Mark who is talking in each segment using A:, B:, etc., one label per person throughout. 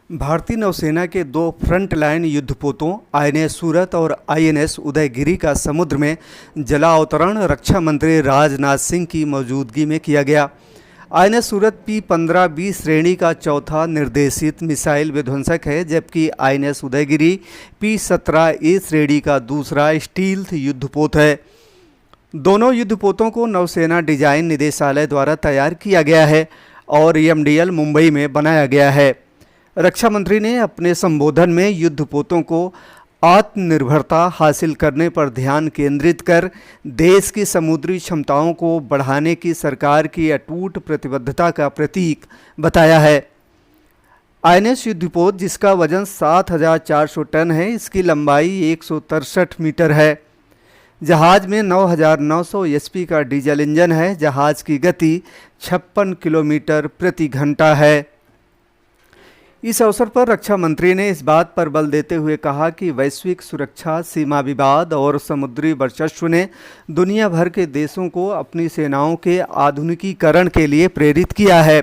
A: भारतीय नौसेना के दो फ्रंटलाइन युद्धपोतों आईएनएस सूरत और आईएनएस उदयगिरी का समुद्र में जला अवतरण रक्षा मंत्री राजनाथ सिंह की मौजूदगी में किया गया। आईएनएस सूरत P-15B श्रेणी का चौथा निर्देशित मिसाइल विध्वंसक है, जबकि आईएनएस उदयगिरी P-17A श्रेणी का दूसरा स्टील्थ युद्धपोत है। दोनों युद्धपोतों को नौसेना डिजाइन निदेशालय द्वारा तैयार किया गया है और एमडीएल मुंबई में बनाया गया है। रक्षा मंत्री ने अपने संबोधन में युद्धपोतों को आत्मनिर्भरता हासिल करने पर ध्यान केंद्रित कर देश की समुद्री क्षमताओं को बढ़ाने की सरकार की अटूट प्रतिबद्धता का प्रतीक बताया है। आईएनएस युद्धपोत, जिसका वजन 7,400 टन है, इसकी लंबाई 163 मीटर है। जहाज में 9,900 एचपी का डीजल इंजन है। जहाज की गति 56 किलोमीटर प्रति घंटा है। इस अवसर पर रक्षा मंत्री ने इस बात पर बल देते हुए कहा कि वैश्विक सुरक्षा, सीमा विवाद और समुद्री वर्चस्व ने दुनिया भर के देशों को अपनी सेनाओं के आधुनिकीकरण के लिए प्रेरित किया है।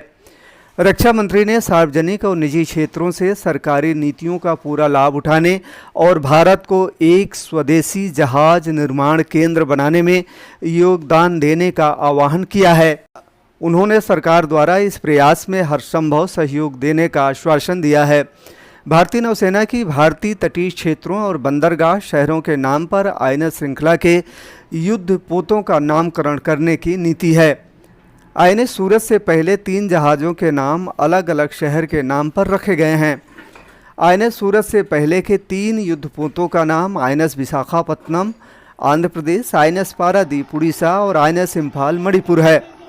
A: रक्षा मंत्री ने सार्वजनिक और निजी क्षेत्रों से सरकारी नीतियों का पूरा लाभ उठाने और भारत को एक स्वदेशी जहाज निर्माण केंद्र बनाने में योगदान देने का आह्वान किया है। उन्होंने सरकार द्वारा इस प्रयास में हर संभव सहयोग देने का आश्वासन दिया है। भारतीय नौसेना की भारतीय तटीय क्षेत्रों और बंदरगाह शहरों के नाम पर आईएनएस श्रृंखला के युद्धपोतों का नामकरण करने की नीति है। आईएनएस सूरत से पहले 3 जहाज़ों के नाम अलग अलग शहर के नाम पर रखे गए हैं। आईएनएस सूरत से पहले के 3 युद्धपोतों का नाम आईएनएस विशाखापत्तनम आंध्र प्रदेश, आईएनएस पारादीप उड़ीसा और आईएनएस इम्फाल मणिपुर है।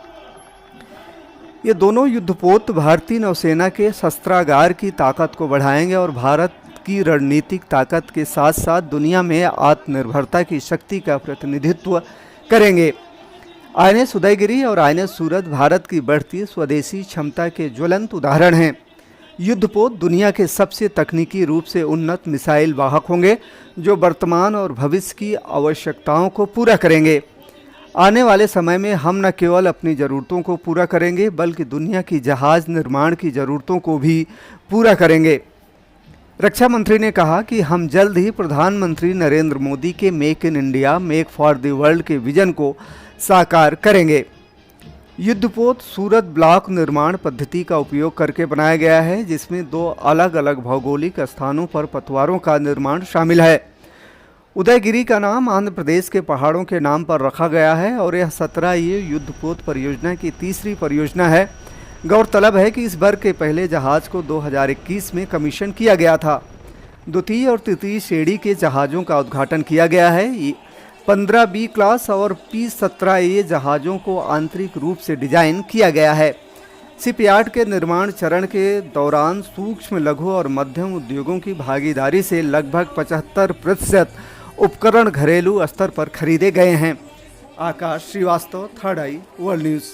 A: ये दोनों युद्धपोत भारतीय नौसेना के शस्त्रागार की ताकत को बढ़ाएंगे और भारत की रणनीतिक ताकत के साथ साथ दुनिया में आत्मनिर्भरता की शक्ति का प्रतिनिधित्व करेंगे। आईएनएस उदयगिरी और आईएनएस सूरत भारत की बढ़ती स्वदेशी क्षमता के ज्वलंत उदाहरण हैं। युद्धपोत दुनिया के सबसे तकनीकी रूप से उन्नत मिसाइल वाहक होंगे, जो वर्तमान और भविष्य की आवश्यकताओं को पूरा करेंगे। आने वाले समय में हम न केवल अपनी ज़रूरतों को पूरा करेंगे, बल्कि दुनिया की जहाज़ निर्माण की ज़रूरतों को भी पूरा करेंगे। रक्षा मंत्री ने कहा कि हम जल्द ही प्रधानमंत्री नरेंद्र मोदी के make in India, make for the world के विजन को साकार करेंगे। युद्धपोत सूरत ब्लॉक निर्माण पद्धति का उपयोग करके बनाया गया है, जिसमें 2 अलग अलग भौगोलिक स्थानों पर पतवारों का निर्माण शामिल है। उदयगिरी का नाम आंध्र प्रदेश के पहाड़ों के नाम पर रखा गया है और यह 17 युद्धपोत परियोजना की तीसरी परियोजना है। गौरतलब है कि इस वर्ग के पहले जहाज़ को 2021 में कमीशन किया गया था। द्वितीय और तृतीय श्रेणी के जहाज़ों का उद्घाटन किया गया है। 15B क्लास और P-17A जहाज़ों को आंतरिक रूप से डिजाइन किया गया है। शिपयार्ड के निर्माण चरण के दौरान सूक्ष्म, लघु और मध्यम उद्योगों की भागीदारी से लगभग 75% उपकरण घरेलू स्तर पर खरीदे गए हैं। आकाश श्रीवास्तव, थर्ड आई वर्ल्ड न्यूज़।